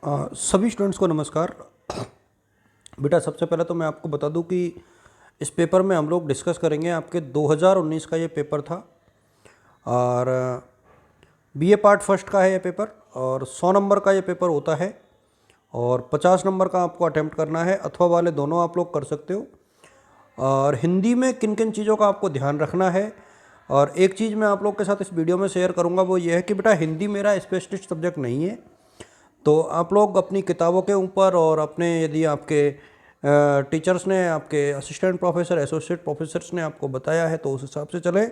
सभी स्टूडेंट्स को नमस्कार। बेटा सबसे पहले तो मैं आपको बता दूं कि इस पेपर में हम लोग डिस्कस करेंगे आपके 2019 का ये पेपर था और बीए पार्ट फर्स्ट का है ये पेपर और 100 नंबर का ये पेपर होता है और 50 नंबर का आपको अटेम्प्ट करना है। अथवा वाले दोनों आप लोग कर सकते हो। और हिंदी में किन किन चीज़ों का आपको ध्यान रखना है और एक चीज़ मैं आप लोग के साथ इस वीडियो में शेयर करूंगा वो ये है कि बेटा हिंदी मेरा स्पेशलिस्ट सब्जेक्ट नहीं है, तो आप लोग अपनी किताबों के ऊपर और अपने यदि आपके टीचर्स ने, आपके असिस्टेंट प्रोफेसर, एसोसिएट प्रोफेसर्स ने आपको बताया है तो उस हिसाब से चले।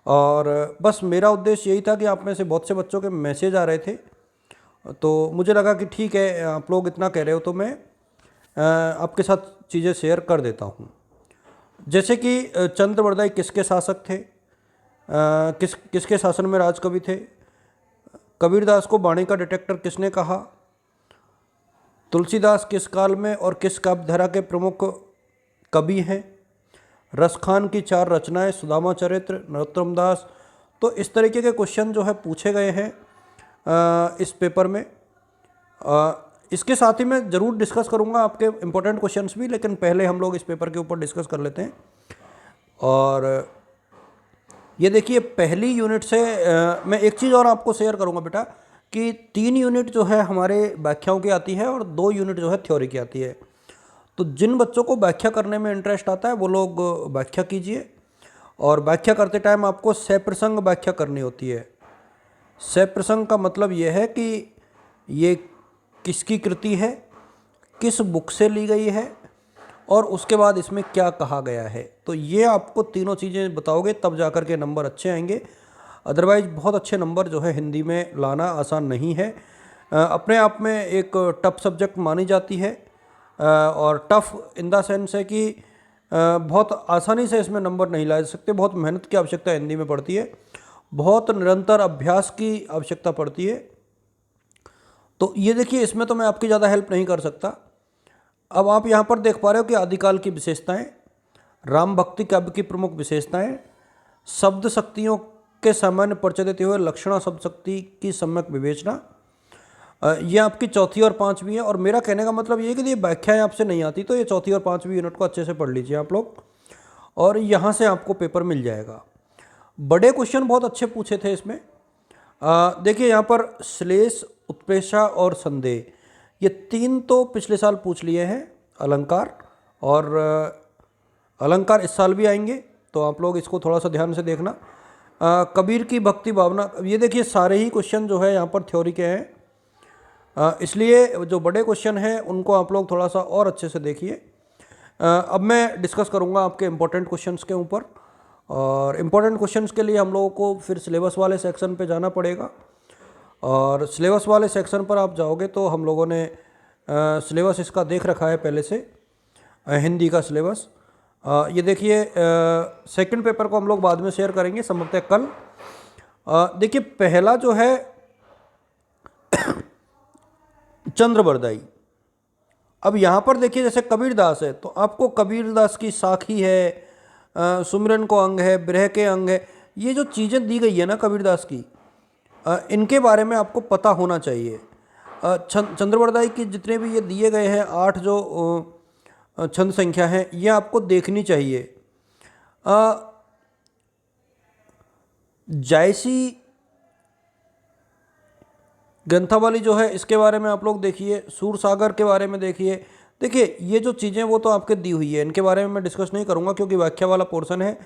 और बस मेरा उद्देश्य यही था कि आप में से बहुत से बच्चों के मैसेज आ रहे थे तो मुझे लगा कि ठीक है आप लोग इतना कह रहे हो तो मैं आपके साथ चीज़ें शेयर कर देता हूँ। जैसे कि चंद्रवरदाई किसके शासक थे, किसके शासन में राज कवि थे, कबीरदास को वाणी का डिटेक्टर किसने कहा, तुलसीदास किस काल में और किस काव्यधारा के प्रमुख कवि हैं, रसखान की 4 रचनाएं, सुदामा चरित्र, नरोत्तम दास। तो इस तरीके के क्वेश्चन जो है पूछे गए हैं इस पेपर में। इसके साथ ही मैं ज़रूर डिस्कस करूंगा आपके इम्पोर्टेंट क्वेश्चंस भी, लेकिन पहले हम लोग इस पेपर के ऊपर डिस्कस कर लेते हैं। और ये देखिए पहली यूनिट से मैं एक चीज़ और आपको शेयर करूंगा बेटा कि 3 यूनिट जो है हमारे व्याख्याओं की आती है और 2 यूनिट जो है थ्योरी की आती है। तो जिन बच्चों को व्याख्या करने में इंटरेस्ट आता है वो लोग व्याख्या कीजिए और व्याख्या करते टाइम आपको सप्रसंग व्याख्या करनी होती है। सप्रसंग का मतलब ये है कि ये किसकी कृति है, किस बुक से ली गई है और उसके बाद इसमें क्या कहा गया है। तो ये आपको तीनों चीज़ें बताओगे तब जाकर के नंबर अच्छे आएंगे। अदरवाइज बहुत अच्छे नंबर जो है हिंदी में लाना आसान नहीं है। अपने आप में एक टफ सब्जेक्ट मानी जाती है और टफ इन द सेंस है कि बहुत आसानी से इसमें नंबर नहीं ला सकते। बहुत मेहनत की आवश्यकता हिंदी में पड़ती है, बहुत निरंतर अभ्यास की आवश्यकता पड़ती है। तो ये देखिए इसमें तो मैं आपकी ज़्यादा हेल्प नहीं कर सकता। अब आप यहाँ पर देख पा रहे हो कि आदिकाल की विशेषताएं, राम भक्ति काव्य की प्रमुख विशेषताएं, शब्द शक्तियों के सामान्य परिचय देते हुए लक्षणा शब्द शक्ति की सम्यक विवेचना, ये आपकी चौथी और पांचवी है। और मेरा कहने का मतलब ये है कि ये व्याख्याएं आपसे नहीं आती तो ये चौथी और पांचवी यूनिट को अच्छे से पढ़ लीजिए आप लोग और यहाँ से आपको पेपर मिल जाएगा। बड़े क्वेश्चन बहुत अच्छे पूछे थे इसमें। देखिए यहाँ पर श्लेष, उत्प्रेक्षा और संदेह, ये 3 तो पिछले साल पूछ लिए हैं। अलंकार और अलंकार इस साल भी आएंगे तो आप लोग इसको थोड़ा सा ध्यान से देखना। कबीर की भक्ति भावना, ये देखिए सारे ही क्वेश्चन जो है यहाँ पर थ्योरी के हैं, इसलिए जो बड़े क्वेश्चन हैं उनको आप लोग थोड़ा सा और अच्छे से देखिए। अब मैं डिस्कस करूँगा आपके इम्पोर्टेंट क्वेश्चंस के ऊपर और इम्पोर्टेंट क्वेश्चंस के लिए हम लोगों को फिर सिलेबस वाले सेक्शन पे जाना पड़ेगा। और सिलेबस वाले सेक्शन पर आप जाओगे तो हम लोगों ने सिलेबस इसका देख रखा है पहले से, हिंदी का सिलेबस। ये देखिए सेकंड पेपर को हम लोग बाद में शेयर करेंगे संभवतः कल। देखिए पहला जो है चंद्रवरदाई। अब यहाँ पर देखिए जैसे कबीरदास है तो आपको कबीरदास की साखी है, सुमिरन को अंग है, बिरह के अंग है, ये जो चीज़ें दी गई है ना कबीरदास की, इनके बारे में आपको पता होना चाहिए। चंद्रवरदाई की जितने भी ये दिए गए हैं 8 जो छंद संख्या है ये आपको देखनी चाहिए। जायसी ग्रंथावली जो है इसके बारे में आप लोग देखिए, सूरसागर के बारे में देखिए। देखिए ये जो चीज़ें वो तो आपके दी हुई है, इनके बारे में मैं डिस्कस नहीं करूँगा क्योंकि व्याख्या वाला पोर्शन है।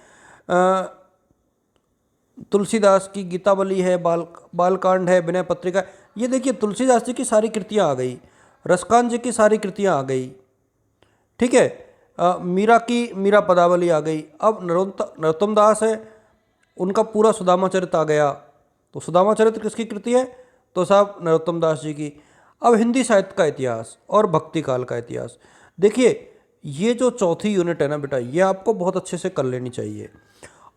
तुलसीदास की गीतावली है, बालकांड है, विनय पत्रिका, ये देखिए तुलसीदास जी की सारी कृतियाँ आ गई, रसकान जी की सारी कृतियाँ आ गई, ठीक है। मीरा की मीरा पदावली आ गई। अब नरोत्तम दास है, उनका पूरा सुदामा चरित्र आ गया। तो सुदामा चरित्र किसकी कृति है? तो साहब नरोत्तम दास जी की। अब हिंदी साहित्य का इतिहास और भक्ति काल का इतिहास, देखिए ये जो चौथी यूनिट है ना बेटा ये आपको बहुत अच्छे से कर लेनी चाहिए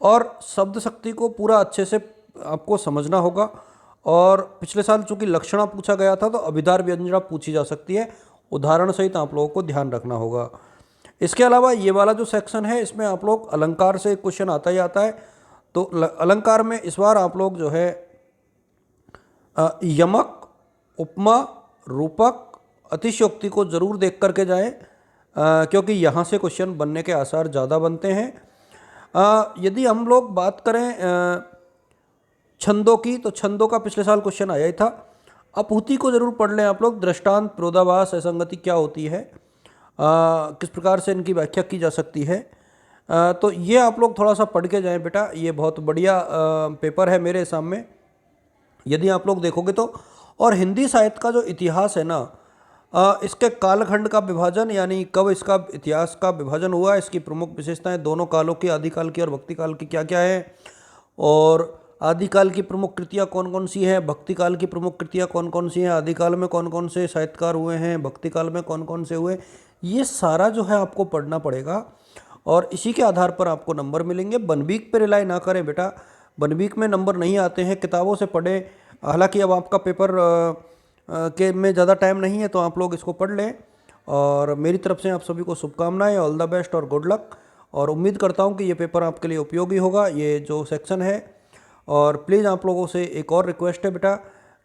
और शब्द शक्ति को पूरा अच्छे से आपको समझना होगा। और पिछले साल चूंकि लक्षणा पूछा गया था तो अभिधार व्यंजना पूछी जा सकती है, उदाहरण सहित आप लोगों को ध्यान रखना होगा। इसके अलावा ये वाला जो सेक्शन है इसमें आप लोग अलंकार से क्वेश्चन आता ही आता है। तो अलंकार में इस बार आप लोग जो है यमक, उपमा, रूपक, अतिशयोक्ति को ज़रूर देख करके जाएं, क्योंकि यहाँ से क्वेश्चन बनने के आसार ज़्यादा बनते हैं। यदि हम लोग बात करें छंदों की, तो छंदों का पिछले साल क्वेश्चन आया ही था। अपूर्ति को जरूर पढ़ लें आप लोग। दृष्टांत, विरोधाभास, असंगति क्या होती है, किस प्रकार से इनकी व्याख्या की जा सकती है, तो ये आप लोग थोड़ा सा पढ़ के जाएं बेटा। ये बहुत बढ़िया पेपर है मेरे सामने, यदि आप लोग देखोगे तो। और हिंदी साहित्य का जो इतिहास है ना, इसके कालखंड का विभाजन, यानी कब इसका इतिहास का विभाजन हुआ, इसकी प्रमुख विशेषताएं, दोनों कालों की, आदिकाल की और भक्ति काल की क्या क्या है, और आदिकाल की प्रमुख कृतियाँ कौन कौन सी हैं, भक्ति काल की प्रमुख कृतियाँ कौन कौन सी हैं, आदिकाल में कौन कौन से साहित्यकार हुए हैं, भक्ति काल में कौन कौन से हुए, ये सारा जो है आपको पढ़ना पड़ेगा। और इसी के आधार पर आपको नंबर मिलेंगे। बनवीक पे रिलाई ना करें बेटा, बनवीक में नंबर नहीं आते हैं, किताबों से पढ़ें। हालांकि अब आपका पेपर के में ज़्यादा टाइम नहीं है, तो आप लोग इसको पढ़ लें। और मेरी तरफ से आप सभी को शुभकामनाएं, ऑल द बेस्ट और गुड लक। और उम्मीद करता हूं कि ये पेपर आपके लिए उपयोगी होगा, ये जो सेक्शन है। और प्लीज़ आप लोगों से एक और रिक्वेस्ट है बेटा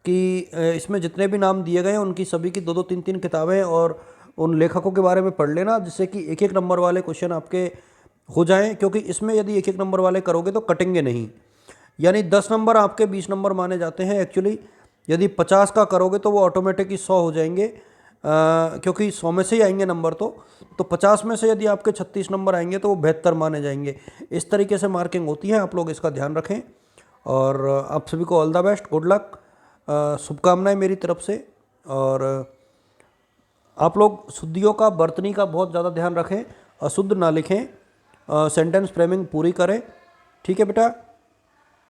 कि इसमें जितने भी नाम दिए गए हैं उनकी सभी की 2-2 3-3 किताबें और उन लेखकों के बारे में पढ़ लेना, जिससे कि एक एक नंबर वाले क्वेश्चन आपके हो जाएं। क्योंकि इसमें यदि एक एक नंबर वाले करोगे तो कटेंगे नहीं, यानी 10 नंबर आपके 20 नंबर माने जाते हैं एक्चुअली। यदि 50 का करोगे तो वो ऑटोमेटिकली 100 हो जाएंगे, क्योंकि 100 में से ही आएंगे नंबर। तो 50 में से यदि आपके 36 नंबर आएंगे तो वो 72 माने जाएंगे। इस तरीके से मार्किंग होती है, आप लोग इसका ध्यान रखें। और आप सभी को all the best, good luck, शुभकामनाएं मेरी तरफ से। और आप लोग शुद्धियों का, बर्तनी का बहुत ज़्यादा ध्यान रखें, अशुद्ध ना लिखें, सेंटेंस फ्रेमिंग पूरी करें। ठीक है बेटा।